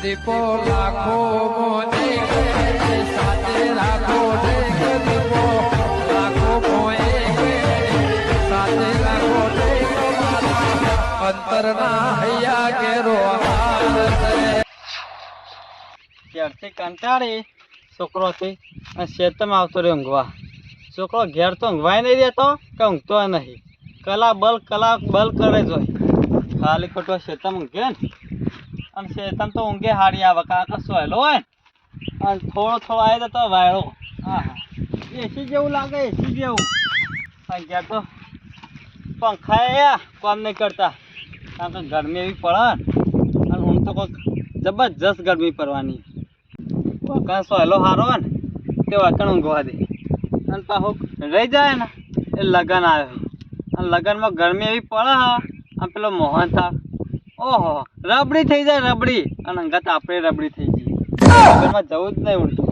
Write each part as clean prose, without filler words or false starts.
દીપો લાખો મોને સાથે રાખો દીપો લાખો મોએ સાથે રાખો અંતરના હૈયા કેરો ઘેરથી કંટાળી છોકરોથી અને શેતમાં આવતો રહ્યો ઊંઘવા. છોકરો ઘેર તો ઊંઘવાય નહીં રહેતો કે ઊંઘતો નહીં. કલાક બલ કરે જ હોય. ખાલી ખોટો શેતમ ઊંઘે ને અને શેતમ તો ઊંઘે હારી આવે કાંકા સોયલો હોય ને અને થોડો આવી જતો વાયરો. હા એસી જેવું લાગે, એસી જેવું. અને ઘેર તો પંખા કામ નહીં કરતા કારણ કે ગરમી એવી પડે અને ઊંઘ તો કોઈક જબરજસ્ત ગરમી પડવાની. વકણ સોયલો સારો હોય ને તે વકણ ઊંઘવા દે અને પાછું રહી જાય ને એ લગન આવ્યો અને લગનમાં ગરમી એવી પડે હા અને પેલો મોહન થા ઓહો રબડી થઈ જાય રબડી અને અંગત આપણે રબડી થઈ જઈએ. લગનમાં જવું જ નહીં ઊંઘતું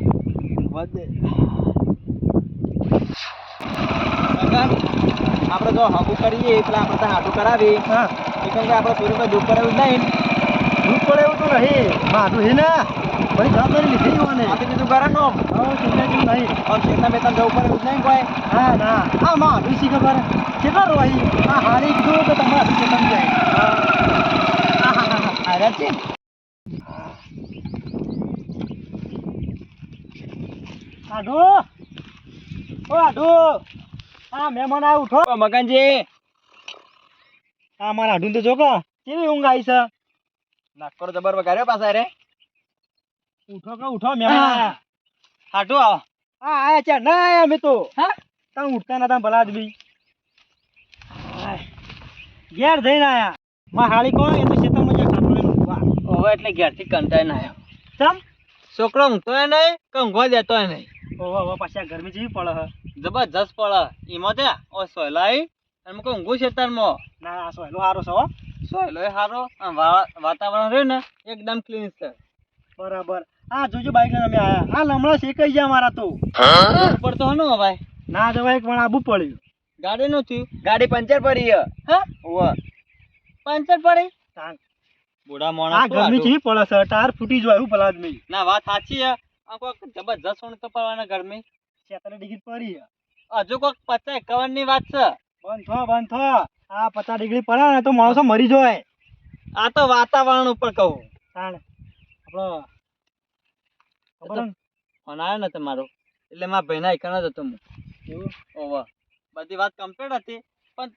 વધે. આપણે જો હાબુ કરીએ એટલે આપણે ત્યાં હાટું કરાવી હા એ કારણ કે આપણે પૂરું કોઈ દુઃખ કરાવ્યું જ નહીં. દુઃખ પડે એવું તો નહીં માધું હે ને ભાઈ જવાબદારી લીધી હોને આપણે કીધું કરવાનું ચિંતા જેવું નહીં. હવે શેતના બેતન જવું પડે એવું જ નહીં કોઈ. હા ના હા માધું શી ખબર કેટલા રોહી હા હારી કીધું કે તમારે ચેતન જાય હારા છે. આઢો ઓ આઢો હા મહેમાન આ ઉઠો મગનજી હા મારા આઢું તો જો કે કેવી ઊંઘ આવી છે. નાકોર જબર વગાડ્યો પાછા રે. ઉઠો મહેમાન હાટું આવો. હા આયા છે ના આયા અમે તો હા તમે ઉઠતા નતા ભલા આદમી ઘેર જઈને આયા માં હાળી કોણ એ તો ખેતરમાં જ્યાં ખાટલો લઈને ઊભા. હવે એટલે ઘેરથી કંટાઈ ના આવ્યો. ચમ છોકરો ઊંઘતોય નહીં કે ઊંઘવા દેતોય નહીં. ઓહો પાછી આ ગરમી જેવી પડે હે. જબરજસ્ત પડે એમાં ત્યાં ઓ સોયલાઈ અને મૂકો ઊંઘું ખેતરમાં. ના આ સોયલો હારો છે હો. સોયલોય સારો અને વાતાવરણ રહ્યું ને એકદમ ક્લીન છે. બરાબર આ જોજો બાઈક લઈને અમે આયા આ લમણા શેકાઈ ગયા મારા તો ઉપર તો હનું ભાઈ ના જવાય પણ આબુ પડ્યું. ગાડી નું થયું. ગાડી પંચર પડી હા પંચર પડી. બુડા આ માણસ ગરમી જેવી પડે છે ટાયર ફૂટી જાય એવું ભલા આદમી. ના વાત સાચી હે. આ કોઈક જબરજસ્ત ઊંઘ તો પડવાના ગરમી 46 ડિગ્રી પડી હે. હજુ કોઈક 50-51 ની વાત છે. બંધ થો આ 50 ડિગ્રી પડે ને તો માણસો મરી જાય. આ તો વાતાવરણ ઉપર કહું. તાણ આપણો ખબર ને ફોન આવ્યો ને તમારો એટલે મારા ભાઈના એકણ જ હતો હું. એવું ઓવા બધી વાત કમ્પ્લીટ હતી પણ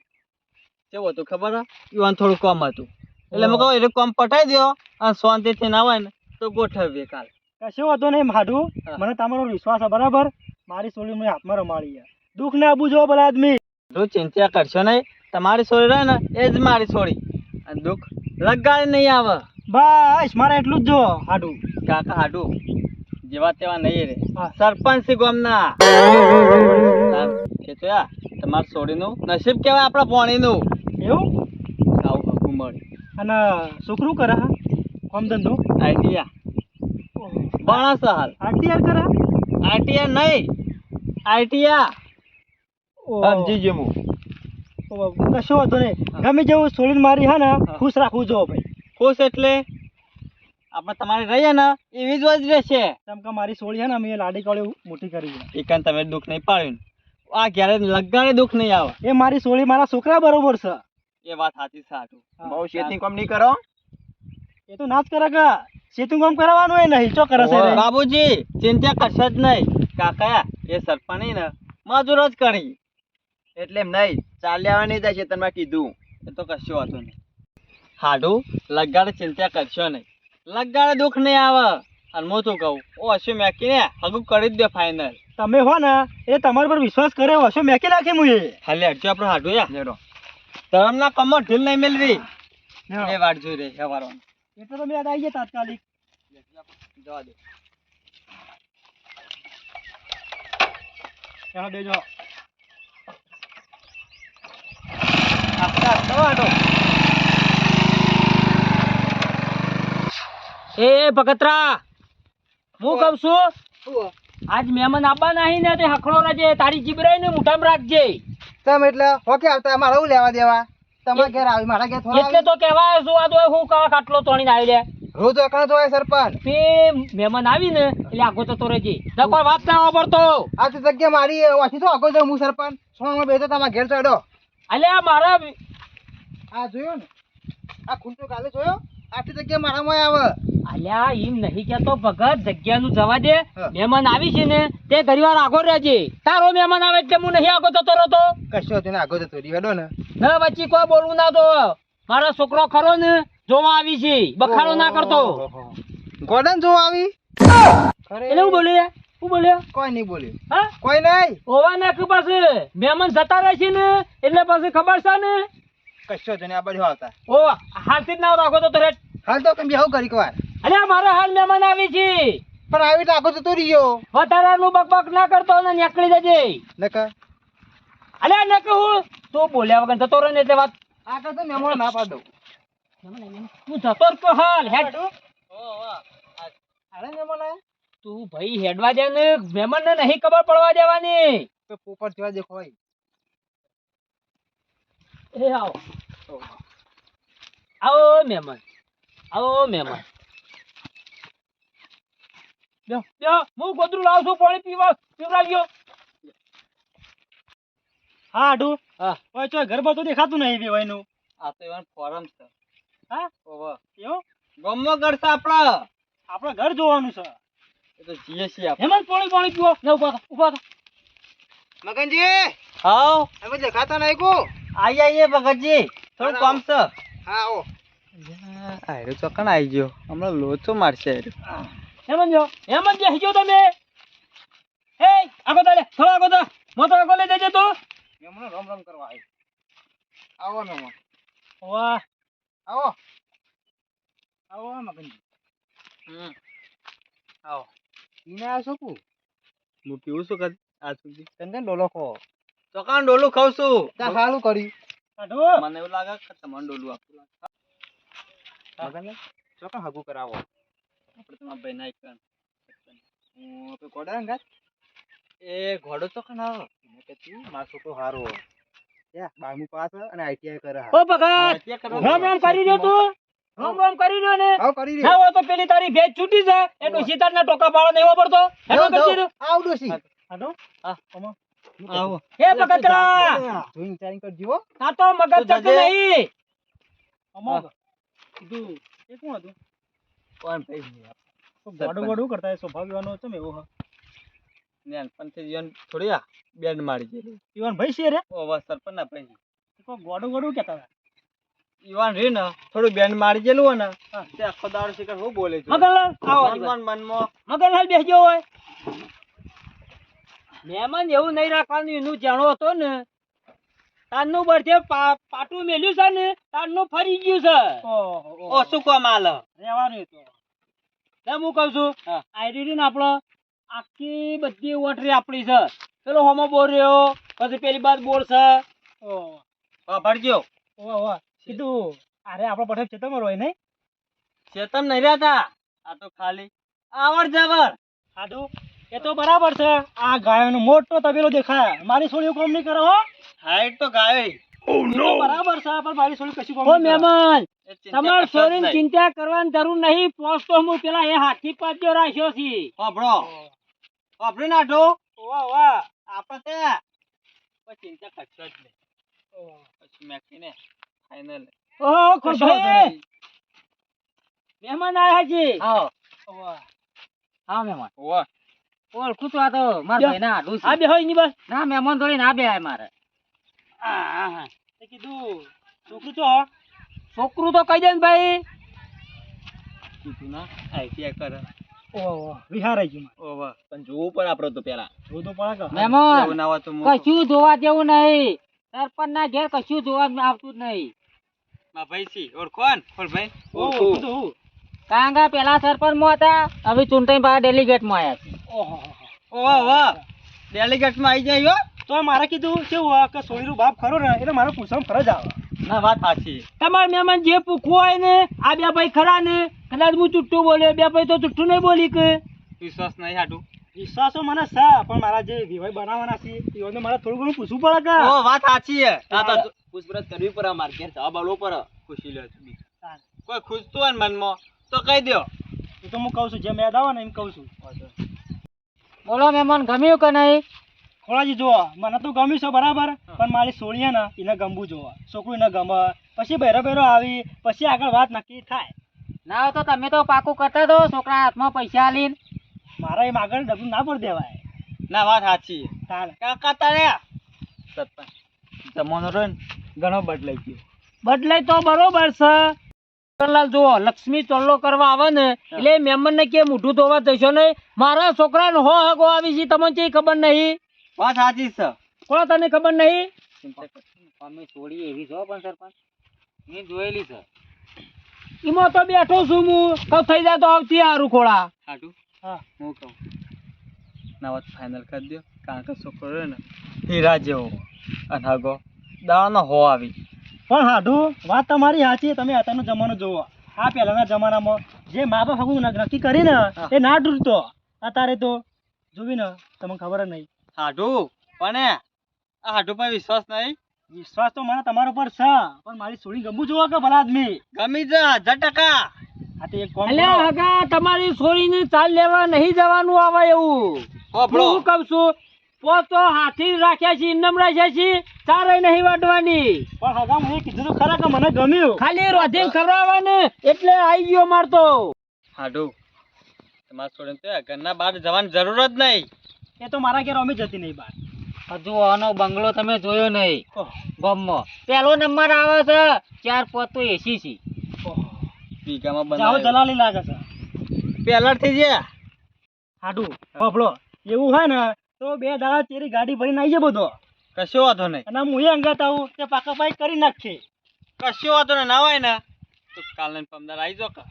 કેવું હતું ખબર હે ઈવન થોડું કમ હતું એટલે મેં કહું એટલે કામ પટાઈ દો અને શાંતિથી ના હોય ને તો ગોઠવીએ કાલ. કશો વાંધો નહીં માઢું હા. મને તમારો વિશ્વાસ છે બરાબર. મારી સોળી મેં હાથમાં રમાડી છે. દુઃખ ને આપવું જો ભલા આદમી. જો ચિંતા કરશો નહીં તમારી છોડી રહે ને એ જ મારી છોડી અને દુઃખ લગાડી નહીં આવે. બસ મારે એટલું જ જો હાડું કાકા હાડું જેવા તેવા નહીં રે હા. સરપંચ છે ગામના. ખેતોયા તમારી છોડીનું નસીબ કહેવાય આપણા પાણીનું. એવું આવું હકું મળે અને છોકરું કરે હા કામ ધંધો આઈડિયા બણસ હાલ આરટીઆર કરે આઈટીઆર નહીં આઈટીઆર સમજી ગયો હું. કશો વાંધો નહીં ગમે જેવું છોડીને મારી હા ને ખુશ રાખવું જો ભાઈ. ખુશ એટલે આપણે તમારી રહીએ ને એવી જ જ રહેશે. કેમ કે મારી સોળી છે ને અમે લાડી કાળી મોટી કરી છે. એકાન તમે દુઃખ નહીં પાડ્યું ને આ ક્યારે લગાડે દુઃખ નહીં આવે. એ મારી સોળી મારા છોકરા બરોબર છે. એ વાત સાચી સાચું. બહુ શેતી કામ નહીં કરો. એ તો ના જ કરે કે સેતું કામ કરાવવાનું એ નહીં ચો કરે છે રે. બાબુજી ચિંતા કરશો જ નહીં. કાકા એ સરપંચ ને મજૂર જ કરી એટલે એમ નહીં ચાલ્યા નહીં જાય છે તમે કીધું એ તો કશું હતું નહીં. હાડું લગાડે ચિંતા કરશો નહીં લગાડે દુઃખ નહીં આવે. અને હું શું કહું ઓ હશું મેકીને હગું કરી જ દે ફાઇનલ. તમે હો ને એ તમારા પર વિશ્વાસ કરે હશો મેકી નાખી હું એ ખાલી હટજો આપણું હાડું યા ધરમના કમર ઢીલ નહીં મેળવી એ વાટ જોઈ રહી સવારો એટલે તમે યાદ આવી ગયા તાત્કાલિક જવા દે. ચાલો દેજો એ પકતરા હું કહું છું આજ મહેમાન આવવા નહીં ને તે હખડો રહેજે તારી જીબરાઈ ને મોઢામાં રાખજે. તમે એટલે હોકે આવતા મારે હું લેવા દેવા તમારા ઘેર આવી મારા ઘેર થોડા એટલે તો કહેવાય શું આ તો હું કાટલો તોડીને આવી લે રોજ અકાળ જોવાય સરપંચ. તે મહેમાન આવી ને એટલે આગો જતો રહેજે કોઈ વાત ના વાપરતો. આ તો જગ્યા મારી વાંચી તો આગળ જાઉં હું સરપંચ. સોમાં બેઠો તમારા ઘેર ચડો. અલ્યા મારા આ જોયો ને આ ખૂંટો કાલે જોયો આટલી જગ્યા મારામાં આવે. અલ્યા એમ નહીં કેતો ભગત જગ્યાનું જવા દે. હા. મહેમાન આવી છે ને તે ઘડીવાર આગો રહેજે. તારો મહેમાન આવે એટલે હું નહીં આગો જતો રહેતો. કશો તેને આગળ જતો રહી હેડો ને. ના વચ્ચે કોઈ બોલવું ના તો. મારો છોકરો ખરો ને જોવા આવી છે બખાડો ના કરતો. ગોડન જો આવી. એટલે હું બોલ્યો હું બોલ્યો કોઈ નહીં બોલ્યું. હા કોઈ નહીં. ઓવા નાખ પાસે મહેમાન જતા રહે છે ને એટલે પછી ખબર છે ને. કશો તેને આ બાજુ આવતા. ઓ હાલથી જ ના રાખો તો રે. હાલ તો કેમ બેહો કરી વાર. અલ્યા મારો હાલ મહેમાન આવી છે. પણ આવી તો આગળ જતો રહ્યો. વધારાનું બકબક ના કરતો ને નીકળી જજે. નકર અલ્યા ન કહું તું બોલ્યા વગર જતો રહે ને એટલે વાત. આગળ તો મેમણ ના પાડો. તું જતો જ કહો હાલ હેડ. હાલે મેમણ આયા? તું ભાઈ હેડવા દે ને મહેમાન ને નહીં ખબર પડવા દેવાની. તો પોપટ જેવા દેખો હોય. એ આવો આવો મહેમાન આવો મહેમાન. લ્યો લ્યો હું ગોદરું લાવું છું પાણી પીવડાવ્યો. હા આડું. હા ઓય ચોય ઘર તો દેખાતું નહીં બેવાયનું. આ તો એવા ફોરમ છે. હા ઓવા એવું ગમમાં કરતા આપડા આપણે ઘર જોવાનું છે. એ તો જીએ છીએ આપણે. હેમંત પાણી પીવો. ને ઉભા થા ઉભા થા. મગનજી હાઉ અમે દેખાતા નહીં કો. આઈ આઈએ ભગતજી થોડું કામ છે. હા આવો. આયરો ચોકણ આવી ગયો હમણાં લોચો મારશે આયરો. હેમંત જે હિજો તમે. એ આગો તાલે થોડો આગો તા મોટો આગો લઈ દેજે તું. મેમણ રમ રમ કરવા આવ્યો. આવો મેમણ. વાહ આવો આવો મગનજી. આવો પીને શું કુ હું પીવું છું કદ આજ સુધી તને ડોલો ખો. ચોકણ ડોલું ખાઉં છું. ત્યાં સારું કર્યું. મને એવું લાગે કે તમને ડોલું આપું. મગનજી ચોકન હગું કરાવો. આપણે તમારા ભાઈ ના એક હું તો કોડા અંગાત. એ ઘોડો ચોકણ આવો. મેં કીધું મારો છોકરો હારો. યા 12મું પાસ અને આઈટીઆઈ કરે. ઓ ભગત રામ રામ કરી રહ્યો તું. રામ રામ કરી રહ્યો ને. આવ કરી ના હોય તો પેલી તારી ભેજ છૂટી છે એટલું સીતારના ટોકા પાડો નહીં પડતો. હેડો કરજે રે. આવ ડોસી. આડો હા અમા આવો એ ભગતરા જોઈન ચારિંગ કરજો. આ તો મગજ તો ચક જજે. નહીં. અમા કીધું એ કોણ હતું? કોણ ભાઈ ગોડું ગોડું કરતા સ્વભાવ વિવાનો હતો મેં એવો હા. નાનપણથી જીવન થોડી આ બેન્ડ મારી ગયેલું. ઈવન ભાઈ છે રે. ઓ બસ સરપંચ ના ભાઈ કો ગોડું ગોડું કહેતા હતા. ઈવાન રે ને થોડું બેન્ડ મારી ગયેલું હોય ને તે આખો દાડો શીખર હું બોલે છે મગનલાલ આવો મનમાં મગનલાલ બેસજો હોય. મહેમાન એવું નહીં રાખવાનું એનું જાણો હતો ને તારનું બરથે પાટું મેલ્યું છે ને તારનું ફરી ગયું છે. ઓ શું કોમ આલ રહેવાનું તો. ને હું કહું છું આઈડી ને આપણો આખી બધી ઓટરી આપણી છે. પેલો હોમો બોર રહ્યો પછી પેલી બાદ બોર છે. ભરજો ઓવા કીધું અરે આપણો પઠે ચેતનમાં રોય નહીં. ચેતન નહીં રહેતા આ તો ખાલી આવડ જવર. સાધુ એ તો બરાબર છે. આ ગાયોનો મોટો તબેલો દેખાય. મારી છોડીઓ કામ નહીં કરે હો. હાઈટ તો ગાય એ તો બરાબર છે પણ મારી છોડી કશું કામ ઓ નહીં કરે. મહેમાન એ ચિંતા તમારે કરશો જ છોરીને નહીં. ચિંતા કરવાની જરૂર નહીં. પોસ્ટ તો હું પેલા એ હાથી પાડ્યો રાખ્યો છે. હોભળો હોભળી નાઠો ઓવા ઓવા આપણે ત્યાં કોઈ ચિંતા કરશો જ નહીં. પછી મેકીને ફાઇનલ ઓહો કશો ખુરભાઈ નહીં. મહેમાન આયા છે. આવો ઓવા હા મહેમાન વાહ ઓળખું તો આ તો મારા લ્યો. ભાઈ ના આડું છે. આ બેહો એની બસ. ના મહેમાન થોડી ના બેહાય મારે. એ કીધું છોકરું છો છોકરું તો કહી દે ને ભાઈ. કીધું ના આઈટીઆઈ કરે ઓવા વિહારાઈ ગયું. ઓ વાહ પણ જોવું પણ આપણે તો પેલા જો તો પડે કે મહેમાન એવું ના હોય તો મોટું. કશું જોવા જેવું નહીં. સરપંચ ના ઘેર કશું જોવા આવતું જ નહીં. મારા ભાઈ છી ઓળખોન ભાઈ ઓ કીધું કાંગા પેલા સરપંચ માં હતા હવે ચૂંટણી પાસે ડેલિગેટ માં આવ્યા છે. ઓહો ઓ વાહ વાહ ડેલિગેટ માં આવી જાય હો. તો મારે કીધું કેવું આ કે સોળીનું બાપ ખરો ને એટલે મારે પૂછવામાં ફરજ આવે. ના વાત સાચી તમારે મહેમાન જે પૂછવું હોય ને આ બે ભાઈ ખરા ને કદાચ હું ચુટ્ટું બોલ્યો બે ભાઈ તો ચુટ્ટું નહીં બોલી કે. વિશ્વાસ નહીં હાટું વિશ્વાસો મને છે પણ મારા જે વિવાહ બનાવવાના છે એઓને મારે થોડું ઘણું પૂછવું પડે કે ઓ વાત સાચી હે આ તો પૂછપરછ કરવી પડે મારે ઘેર જવાબ આલવો પડે ખુશી લે કોઈ ખુશતું હોય ને મનમાં તો કહી દો. એ તો હું કહું છું જેમ યાદ આવે ને એમ કહું છું. બોલો મહેમાન ગમ્યું કે નહીં? ખોળાજી જુઓ મને તો ગમ્યું છે બરાબર, પણ મારી સોળીએ ને એને ગમવું જોવા, છોકરું એને ગમે, પછી બહેરો બહેરો આવી પછી આગળ વાત નક્કી થાય. ના હોય તો તમે તો પાકું કરતા દો, છોકરા હાથમાં પૈસા આલીને. મારા એમ આગળ ડબલું ના પડી દેવાય. ના વાત સાચી. તાણ કાકા તારે સરપંચ જમાનો રહ્યો ને ઘણો બદલાઈ ગયો. બદલાય તો બરોબર છે. લાલ જુઓ લક્ષ્મી ચોલ્લો કરવા આવે ને એટલે મહેમાન ને કે મોઢું ધોવા જશો નહીં. મારા છોકરાને હો હગો આવી છે તમને કઈ ખબર નહીં? વાત સાચી છે. કોણ તને ખબર નહીં? અમે છોડી એવી છો પણ સરપંચ મેં જોયેલી છે. એમાં તો બેઠો છું હું, કહું થઈ જાય તો આવતી હારું ખોળા. હાટું હા હું કહું ના વાત ફાઇનલ કરી દો, કારણ કે છોકરો રહ્યો ને હીરા જેવો અને હગો દાવાનો હો આવી. પણ હાડું વાત તમારી સાચી. તમે અત્યારનો જમાનો જુઓ, આ પહેલાના જમાનામાં જે મા બાપ હગું નક્કી કરીને એ ના ડૂરતો, અત્યારે તો જોવી ને તમને ખબર જ નહીં. હાટું પણ આ હાટું પર વિશ્વાસ નહીં. વિશ્વાસ તો મને તમારા ઉપર છે, પણ મારી સોળી ગમવું જોવો કે ભલા આદમી. ગમી જા 10%. આ તો એક કોમ અલ્યા કરો. હગા તમારી છોરીને ચાલ લેવા નહીં જવાનું આવે એવું. હોભળો. હું કહું છું પોત તો હાથી રાખ્યા છે, ઇન્દમ રાખ્યા છે, ચારે નહીં વાટવાની. પણ હગા મને કીધું તો ખરા કે મને ગમ્યું. ખાલી રોધીને ખવડાવવાને એટલે આઈ ગયો મારતો. હાટું તમારા છોડીને તો ઘરના બહાર જવાની જરૂર જ નહીં. એ તો મારા ઘેર અમે જતી નહીં બહાર. હજુ આનો બંગલો તમે જોયો નહીં ઓહ, ગામમાં. પહેલો નંબર આવે છે, 4 તો એસી છે. ઓહ. વીઘામાં જાઓ બનાવ્યો દલાલી લાગે છે. પહેલાથી જ હાડું બાપડો એવું હોય ને તો 2 દાડા તેરી ગાડી ભરીને આવી જાય બધો, કશો વાંધો નહીં. અને હું એ અંગાત આવું તે પાકા પાઈ કરી નાખશે. કશો વાંધો નહીં. ના હોય ને તો કાલે પમદાર આવી જાઓ.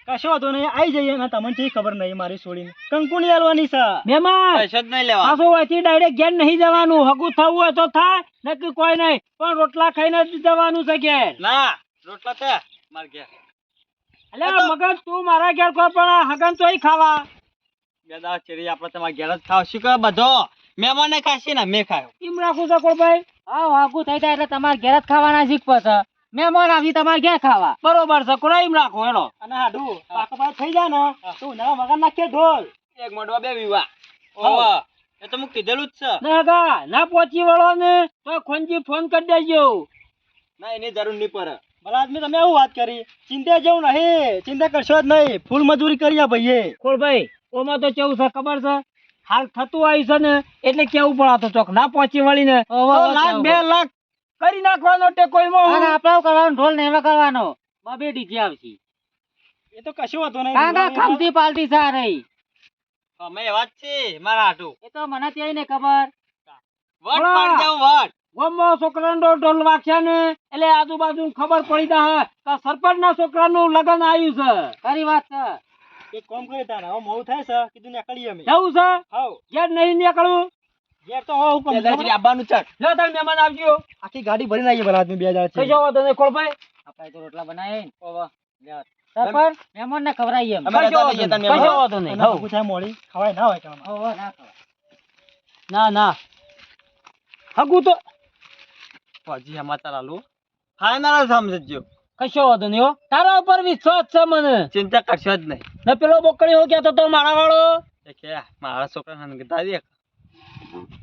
કશો વાંધો નહીં આવી જઈએ. અને તમને કઈ ખબર નહીં મારી છોડીને કંકુની આલવાની છે. મહેમાન પૈસા જ નહીં લેવા. પાછું અહીંથી ડાયરેક્ટ ઘેર નહીં જવાનું. હગું થવું હોય તો થાય, નક્કી કોઈ નહીં, પણ રોટલા ખાઈને જ જવાનું છે ઘેર. ના રોટલા તે માર ઘેર અલ્યા મગન તું મારા ઘેર કોઈ પણ હગન તોય ખાવા. 2 દાડા ચેરી આપણે તમારા ઘેર જ ખાવ. શું કરે બધો મહેમાને ખાશી ને મેં ખાયો. એમ રાખું છો કોળભાઈ? હા હગું થઈ જાય એટલે તમારે ઘેર જ ખાવાના શીખ પછી મહેમાન આવી તમારે ઘેર ખાવા. બરોબર છે કોળા, એમ રાખો હેલો. અને હાડું પાકા પાઈ થઈ જાય ને તો ઉનાળા વગર નાખીએ ઢોલ. એક મોઢવા 2 વિવાહ. ઓવા એ તો હું કીધેલું જ છે. ના હગા ના પહોંચી વળો ને તો ખોનજી ફોન કરી દેજો. ના એની જરૂર નહીં પડે. ભલા આદમી તમે એવું વાત કરી, ચિંતા જેવું નહીં, ચિંતા કરશો જ નહીં, ફૂલ મજૂરી કરીએ ભાઈએ. કોળભાઈ ઓમાં તો કેવું છે ખબર છે, હાલ થતું આવ્યું છે ને એટલે કેવું પડાતો ચોક ના પહોંચી વળી ને તો લાખ 2 લાખ કરી નાખવાનો ટેકો એમાં. આપડે કરવાનો ઢોલ ને એમાં કરવાનો બબે ડીજે આવશે. એ તો કશું વાંધો નહીં. કાકા ખમતી પાલટી છે આ રહી. અમે એવા જ છે મારા હાટું. એ તો મને ત્યાં ને ખબર. વટ પાડ જાવ વટ. ગામમાં છોકરાનો ઢોલ વાગ્યા ને એટલે આજુબાજુ ખબર પડી જાય કે સરપંચ ના છોકરાનું લગ્ન આવ્યું છે. ખરી વાત છે. એક કામ કરીએ તાને, હવે મોડું થાય છે, કીધું નીકળીએ અમે. જવું છે હાવ ઘેર નહીં નીકળવું. ઘેર તો હોવ હુકમ. આવવાનું ચટ. લે તાર મહેમાન આવજો. આખી ગાડી ભરીને આવીએ ભલા આદમી 2 દાડા કઈ જવા તને કોળભાઈ? આપણે તો રોટલા બનાવીએ. સરપંચ મહેમાન ને ખવડાવીએ એમ. અમે રહેતા લઈએ તને મહેમાન. કઈ જવા તને? અને ભૂખું થાય મોડી ખવાય ના હોય કામ. ના ના હગું તો હજી સમાચાર આલું ફાઇનલ સમજજો. કશો વાંધો નહીં હો. તારા ઉપર વિશ્વાસ છે મને. ચિંતા કરશો જ નહીં. ને પેલો બોકડી હો કહેતો તો મારા વાળો એ કે મારા છોકરાને હંગતા દે.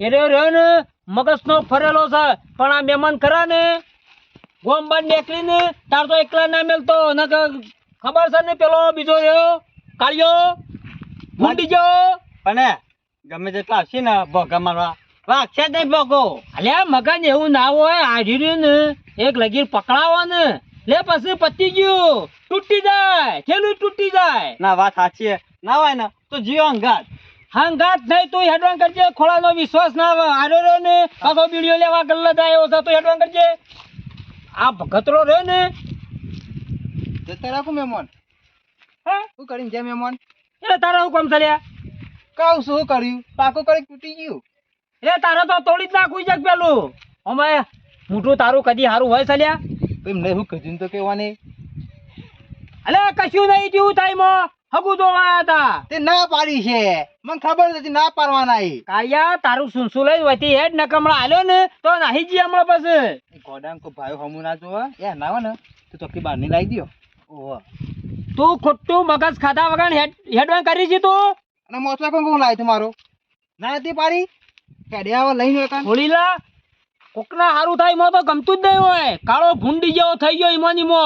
એ રહ્યો ને મગજનો ફરેલો છે, પણ આ મહેમાન ખરા ને ગોમ બાર નીકળીને તાર તો એકલા ના મેલતો ને ખબર છે ને પેલો બીજો રહ્યો કાળિયો ગુંડી ગયો. પણ ગમે જેટલા આવશે ને ભોગા મારવા વાગશે જ નહીં ભોગો. અલ્યા મગન એવું ના હોય. હાજરી ને એક લગીર પકડાવો ને લે પછી પતી ગયું, તૂટી જાય થેલું તૂટી જાય. ના વાત સાચી છે. ના હોય ને તો જીઓ અંગાત. હંગાત નહીં તું હેડવાન કરજે. ખોળાનો વિશ્વાસ ના આવે. આર્યો રહ્યો ને પાછો બીડીઓ લેવા ગલ્લત આવ્યો છે તો હેડવાન કરજે. આ ભગતરો રહ્યો ને જતા રાખું મહેમાન. હા શું કરીને જે મહેમાન એટલે તારા હું કામ ચાલ્યા? કહું શું કર્યું, પાકો કરી તૂટી ગયું. એટલે તારે તો તોડી જ નાખવું છે પેલું. અમે મોટું તારું કદી સારું હોય ચાલ્યા? એમને શું કીધું તો કેવાની અલે કશું નહીં જેવું થાય મો હગું જોવા હતા. તે ના પાડી છે, મને ખબર નથી ના પાડવાના. કાળિયા તારું સુનસુ લઈ વતી હેડ નકમણા આલ્યો ને તો નાહી જી હમણાં પછી. ગોડામ કો ભાઈ હમુ ના જોવા એ ના હોય ને તો ચોકી બહાર ની લાવી દો. ઓહો તું ખોટું મગજ ખાધા વગર હેડવાન કરી છે તું અને મોચવા કોણ લાવ્યો તમારો ના હતી પારી હેડ્યા લઈને હોળીલા કોકના હારું થાય એમાં તો ગમતું જ નહીં હોય કાળો ભૂંડી જેવો થઈ ગયો ઈમો